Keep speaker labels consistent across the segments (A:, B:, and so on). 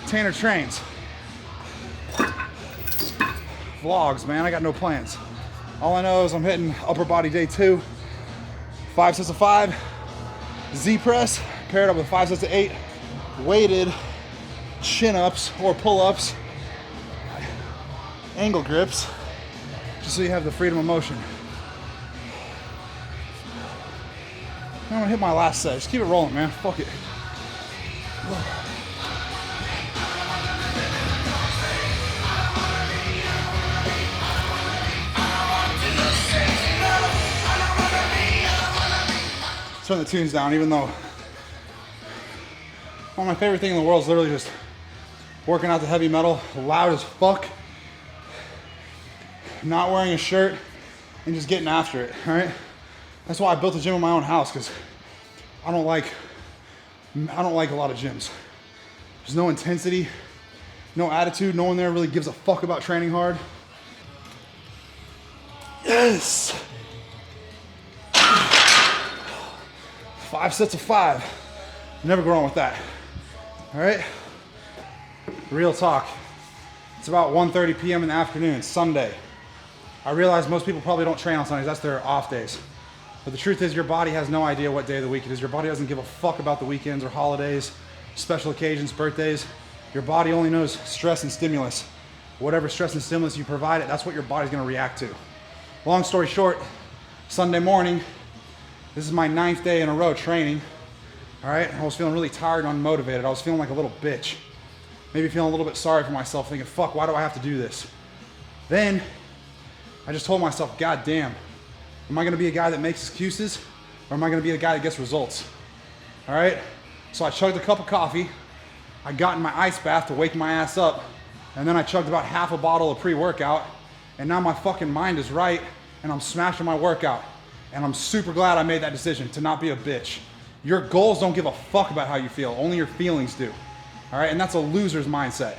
A: Tanner trains. Vlogs, man, I got no plans. All I know is I'm hitting upper body day 2, 5 sets of 5, Z press, paired up with 5 sets of 8, weighted chin-ups or pull-ups, angle grips, just so you have the freedom of motion. I'm gonna hit my last set. Just keep it rolling, man. Fuck it. Turn the tunes down, even though one of my favorite things in the world is literally just working out the heavy metal, loud as fuck, not wearing a shirt, and just getting after it, all right? That's why I built a gym in my own house, because I don't like a lot of gyms. There's no intensity, no attitude, no one there really gives a fuck about training hard. Yes! 5 sets of 5. Never go wrong with that. All right? Real talk. It's about 1:30 p.m. in the afternoon, Sunday. I realize most people probably don't train on Sundays. That's their off days. But the truth is your body has no idea what day of the week it is. Your body doesn't give a fuck about the weekends or holidays, special occasions, birthdays. Your body only knows stress and stimulus. Whatever stress and stimulus you provide it, that's what your body's gonna react to. Long story short, Sunday morning, this is my 9th day in a row training, all right? I was feeling really tired and unmotivated. I was feeling like a little bitch. Maybe feeling a little bit sorry for myself, thinking, fuck, why do I have to do this? Then, I just told myself, God damn, am I gonna be a guy that makes excuses, or am I gonna be the guy that gets results? All right? So I chugged a cup of coffee, I got in my ice bath to wake my ass up, and then I chugged about half a bottle of pre-workout, and now my fucking mind is right, and I'm smashing my workout. And I'm super glad I made that decision to not be a bitch. Your goals don't give a fuck about how you feel, only your feelings do. All right, and that's a loser's mindset.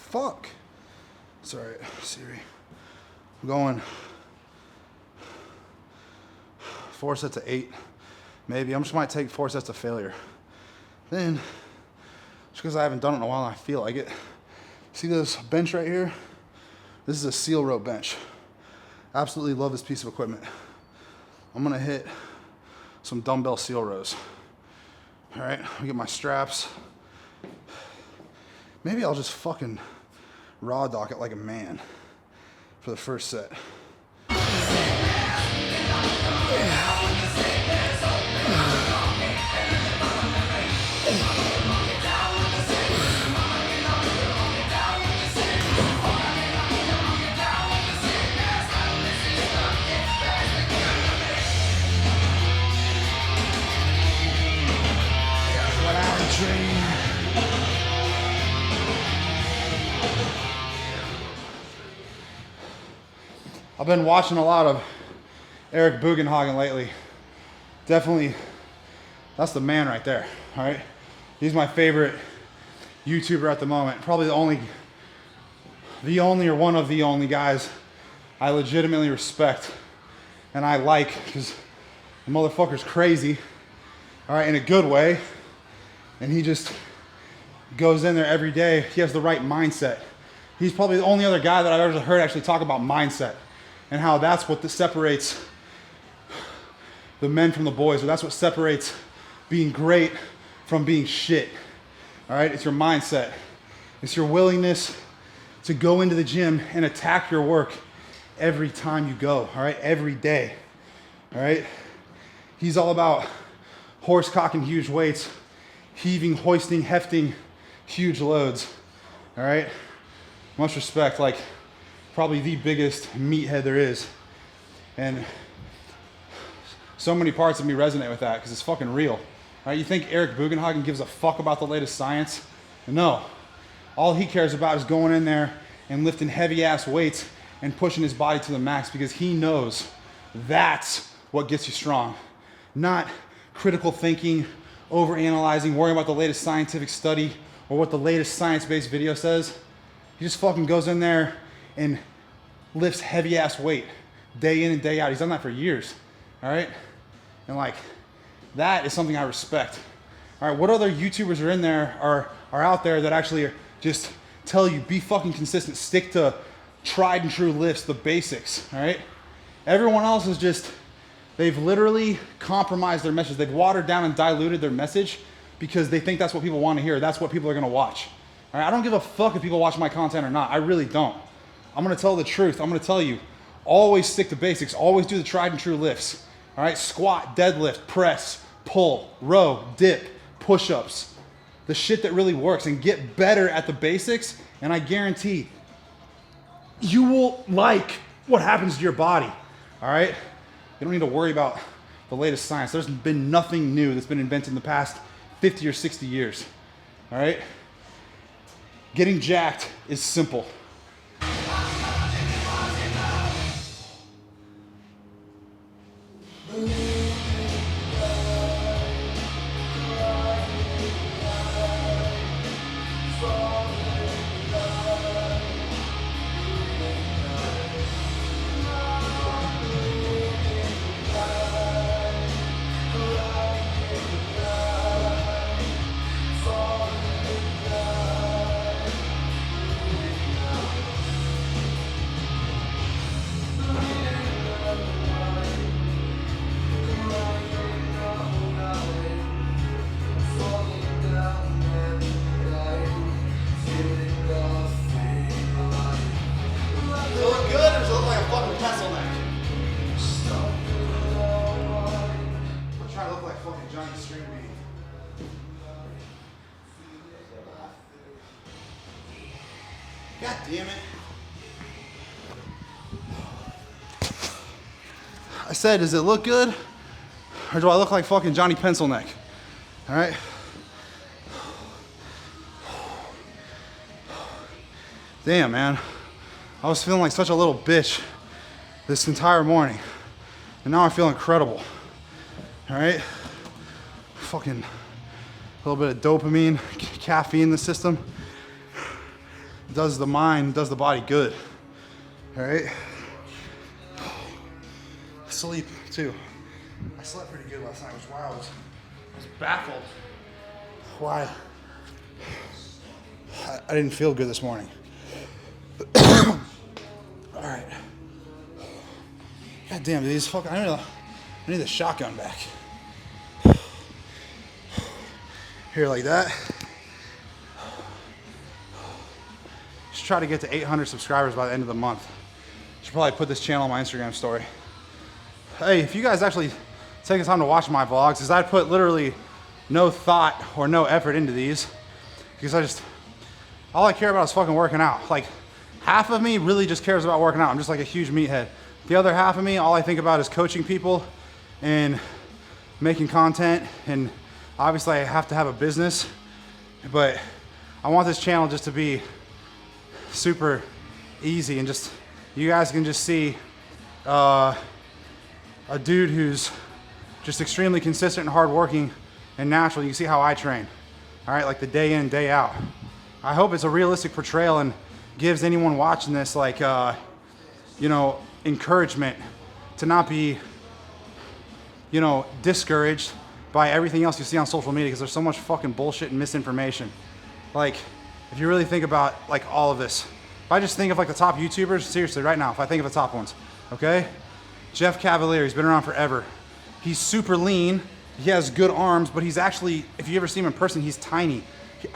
A: Fuck. Sorry, Siri. I'm going 4 sets of 8. Maybe. I'm just might take 4 sets of failure. Then, just because I haven't done it in a while and I feel like it. See this bench right here? This is a seal rope bench. Absolutely love this piece of equipment. I'm gonna hit some dumbbell seal rows. All right, I'll get my straps. Maybe I'll just fucking raw dog it like a man for the first set. I've been watching a lot of Eric Bugenhagen lately. Definitely, that's the man right there, all right? He's my favorite YouTuber at the moment. Probably the only or one of the only guys I legitimately respect and I like, because the motherfucker's crazy, all right, in a good way. And he just goes in there every day. He has the right mindset. He's probably the only other guy that I've ever heard actually talk about mindset. and how that's what separates the men from the boys, or that's what separates being great from being shit. All right, it's your mindset. It's your willingness to go into the gym and attack your work every time you go, all right, every day, all right? He's all about horse cocking huge weights, heaving, hoisting, hefting huge loads, all right? Much respect, like probably the biggest meathead there is. And so many parts of me resonate with that because it's fucking real. All right, you think Eric Bugenhagen gives a fuck about the latest science? No. All he cares about is going in there and lifting heavy ass weights and pushing his body to the max because he knows that's what gets you strong. Not critical thinking, overanalyzing, worrying about the latest scientific study or what the latest science-based video says. He just fucking goes in there and lifts heavy ass weight day in and day out. He's done that for years, all right? And like, that is something I respect. All right, what other YouTubers are in there, are out there that actually just tell you, be fucking consistent, stick to tried and true lifts, the basics, all right? Everyone else is just, they've literally compromised their message. They've watered down and diluted their message because they think that's what people want to hear. That's what people are going to watch. All right, I don't give a fuck if people watch my content or not. I really don't. I'm going to tell the truth. I'm going to tell you, always stick to basics. Always do the tried and true lifts. All right, squat, deadlift, press, pull, row, dip, push-ups. The shit that really works, and get better at the basics. And I guarantee you will like what happens to your body. All right? You don't need to worry about the latest science. There's been nothing new that's been invented in the past 50 or 60 years. All right? Getting jacked is simple. God damn it. I said, does it look good? Or do I look like fucking Johnny Pencilneck? All right. Damn, man. I was feeling like such a little bitch this entire morning. And now I feel incredible. All right. Fucking a little bit of dopamine, caffeine in the system. Does the mind, does the body good. All right. Sleep too. I slept pretty good last night, which is why I was baffled why I didn't feel good this morning. All right. God damn, these fucking, I need the shotgun back. Here, like that. Should try to get to 800 subscribers by the end of the month. Should probably put this channel on my Instagram story. Hey, if you guys actually take the time to watch my vlogs, because I put literally no thought or no effort into these, because all I care about is fucking working out. Like, half of me really just cares about working out. I'm just like a huge meathead. The other half of me, all I think about is coaching people and making content, and obviously I have to have a business, but I want this channel just to be super easy and just, you guys can just see a dude who's just extremely consistent and hardworking and natural. You can see how I train, all right, like the day in, day out. I hope it's a realistic portrayal and gives anyone watching this like, you know, encouragement to not be, you know, discouraged by everything else you see on social media, because there's so much fucking bullshit and misinformation. Like, if you really think about like all of this, if I just think of like the top YouTubers, seriously right now, if I think of the top ones, okay? Jeff Cavaliere, he's been around forever. He's super lean. He has good arms, but he's actually, if you ever see him in person, he's tiny.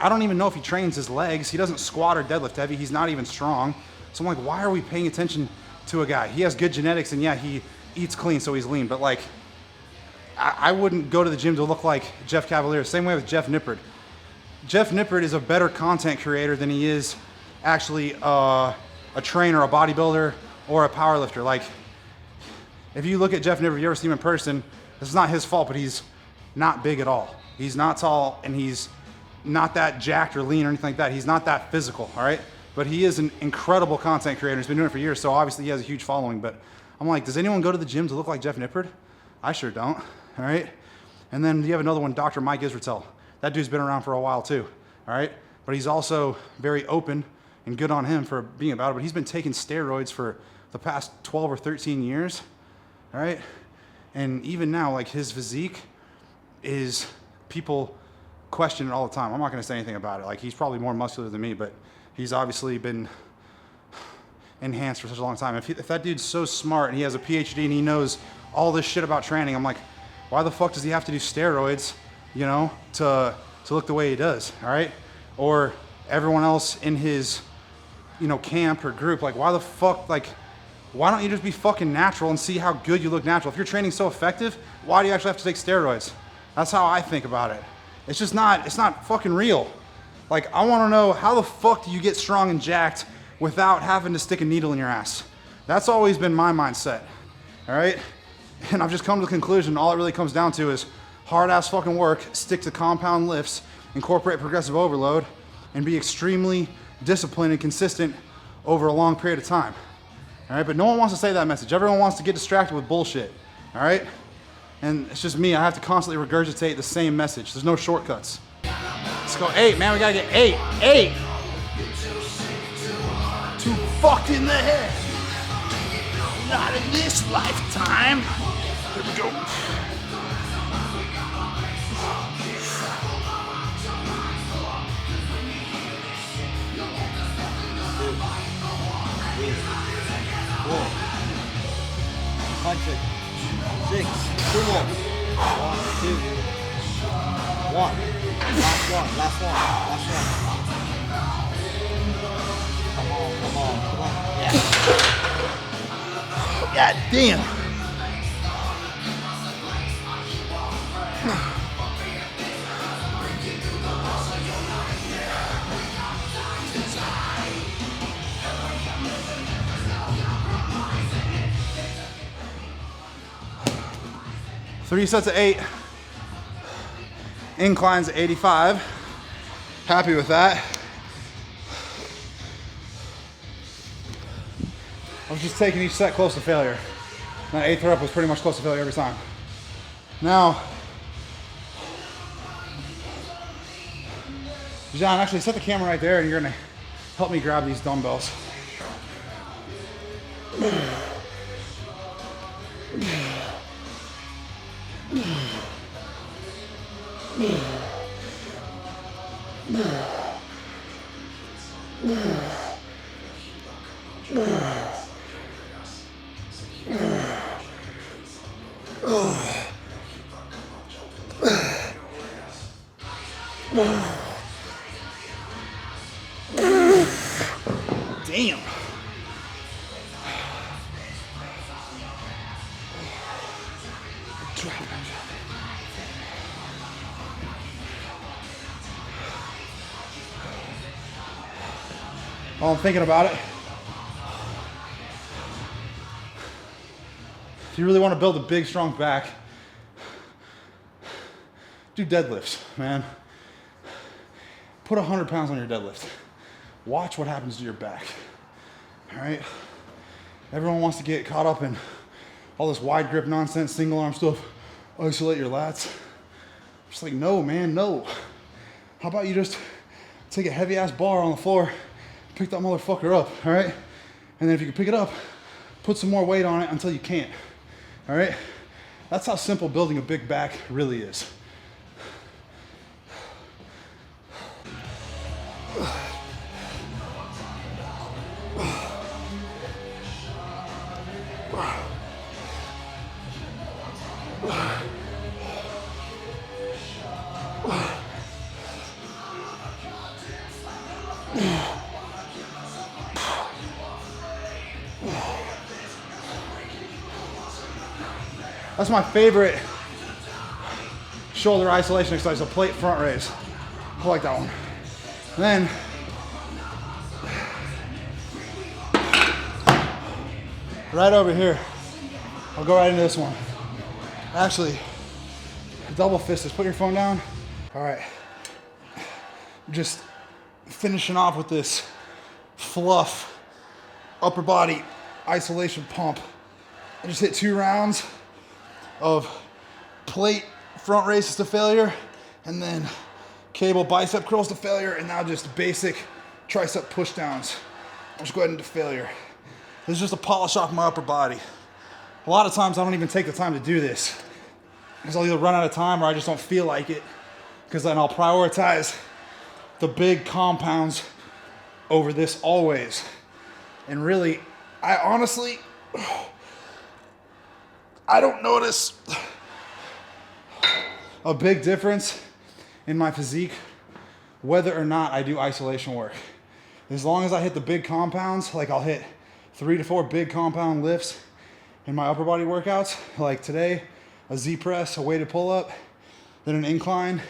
A: I don't even know if he trains his legs. He doesn't squat or deadlift heavy. He's not even strong. So I'm like, why are we paying attention to a guy? He has good genetics, and yeah, he eats clean, so he's lean. But like, I wouldn't go to the gym to look like Jeff Cavaliere. Same way with Jeff Nippard. Jeff Nippard is a better content creator than he is actually a trainer, a bodybuilder, or a powerlifter. Like, if you look at Jeff Nippard, you ever see him in person, this is not his fault, but he's not big at all. He's not tall, and he's not that jacked or lean or anything like that. He's not that physical, all right? But he is an incredible content creator. He's been doing it for years, so obviously he has a huge following. But I'm like, does anyone go to the gym to look like Jeff Nippard? I sure don't, all right? And then you have another one, Dr. Mike Israetel. That dude's been around for a while too, all right? But he's also very open, and good on him for being about it, but he's been taking steroids for the past 12 or 13 years, all right? And even now, like, his physique is, people question it all the time. I'm not gonna say anything about it. Like, he's probably more muscular than me, but he's obviously been enhanced for such a long time. If that dude's so smart and he has a PhD and he knows all this shit about training, I'm like, why the fuck does he have to do steroids, you know, to look the way he does, all right? Or everyone else in his, you know, camp or group, like, why the fuck, like, why don't you just be fucking natural and see how good you look natural? If you're training so effective, why do you actually have to take steroids? That's how I think about it. It's just not, it's not fucking real. Like, I wanna know, how the fuck do you get strong and jacked without having to stick a needle in your ass? That's always been my mindset, all right? And I've just come to the conclusion, all it really comes down to is hard ass fucking work, stick to compound lifts, incorporate progressive overload, and be extremely disciplined and consistent over a long period of time. All right, but no one wants to say that message. Everyone wants to get distracted with bullshit, all right? And it's just me, I have to constantly regurgitate the same message. There's no shortcuts. Let's go 8, man, we gotta get 8. 8! Too fucked in the head. Not in this lifetime. There we go.
B: Punch it. 6. 2 more. 1, 2. 1. Last one. Last one. Last one. Come on. Come on. Come on. Yeah.
A: God damn. Three sets of 8, inclines at 85. Happy with that. I was just taking each set close to failure. That 8th rep was pretty much close to failure every time. Now, John, actually set the camera right there and you're gonna help me grab these dumbbells. Damn. While I'm thinking about it, if you really want to build a big, strong back, do deadlifts, man. Put 100 pounds on your deadlift. Watch what happens to your back, all right? Everyone wants to get caught up in all this wide grip nonsense, single arm stuff, isolate your lats. I'm just like, no, man, no. How about you just take a heavy ass bar on the floor, pick that motherfucker up, all right? And then if you can pick it up, put some more weight on it until you can't, all right? That's how simple building a big back really is. That's my favorite shoulder isolation exercise, a plate front raise. I like that one. And then right over here, I'll go right into this one. Actually, double fisted. Put your phone down. All right. Just finishing off with this fluff upper body isolation pump. I just hit 2 rounds of plate front raises to failure, and then cable bicep curls to failure, and now just basic tricep push downs. I'll just go ahead into failure. This is just to polish off my upper body. A lot of times I don't even take the time to do this because I'll either run out of time or I just don't feel like it, because then I'll prioritize the big compounds over this always. And really, I honestly, I don't notice a big difference in my physique whether or not I do isolation work. As long as I hit the big compounds, like I'll hit 3 to 4 big compound lifts in my upper body workouts, like today, a Z press, a weighted pull up, then an incline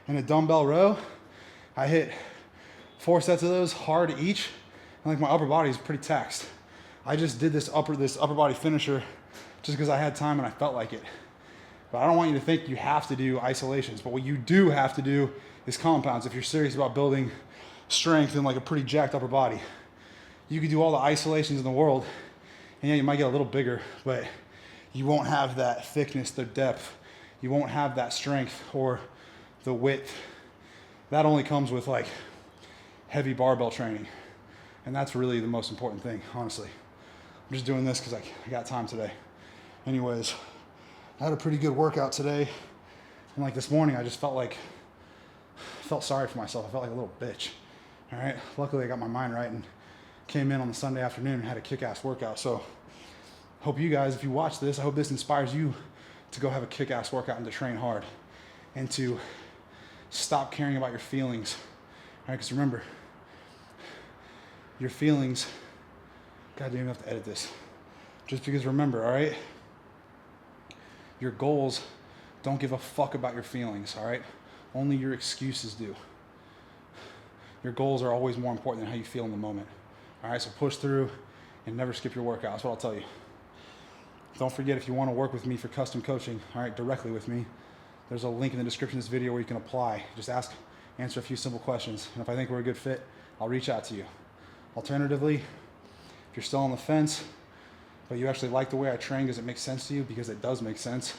A: and a dumbbell row. I hit 4 sets of those hard each, and like my upper body is pretty taxed. I just did this upper body finisher just because I had time and I felt like it. But I don't want you to think you have to do isolations, but what you do have to do is compounds if you're serious about building strength in like a pretty jacked upper body. You could do all the isolations in the world, and yeah, you might get a little bigger, but you won't have that thickness, the depth. You won't have that strength or the width. That only comes with like heavy barbell training. And that's really the most important thing, honestly. I'm just doing this because I got time today. Anyways, I had a pretty good workout today. And like this morning, I just felt sorry for myself. I felt like a little bitch. All right. Luckily, I got my mind right and came in on the Sunday afternoon and had a kick-ass workout. So hope you guys, if you watch this, I hope this inspires you to go have a kick-ass workout and to train hard and to stop caring about your feelings. All right. Because remember, your feelings, God, you don't have to edit this. Just because remember, all right? Your goals don't give a fuck about your feelings, all right? Only your excuses do. Your goals are always more important than how you feel in the moment. All right, so push through and never skip your workout. That's what I'll tell you. Don't forget, if you want to work with me for custom coaching, all right, directly with me, there's a link in the description of this video where you can apply. Just answer a few simple questions. And if I think we're a good fit, I'll reach out to you. Alternatively, if you're still on the fence, but you actually like the way I train because it makes sense to you, because it does make sense,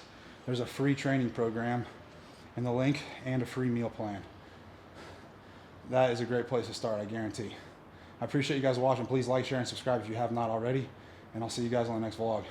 A: there's a free training program in the link and a free meal plan. That is a great place to start, I guarantee. I appreciate you guys watching. Please like, share, and subscribe if you have not already, and I'll see you guys on the next vlog.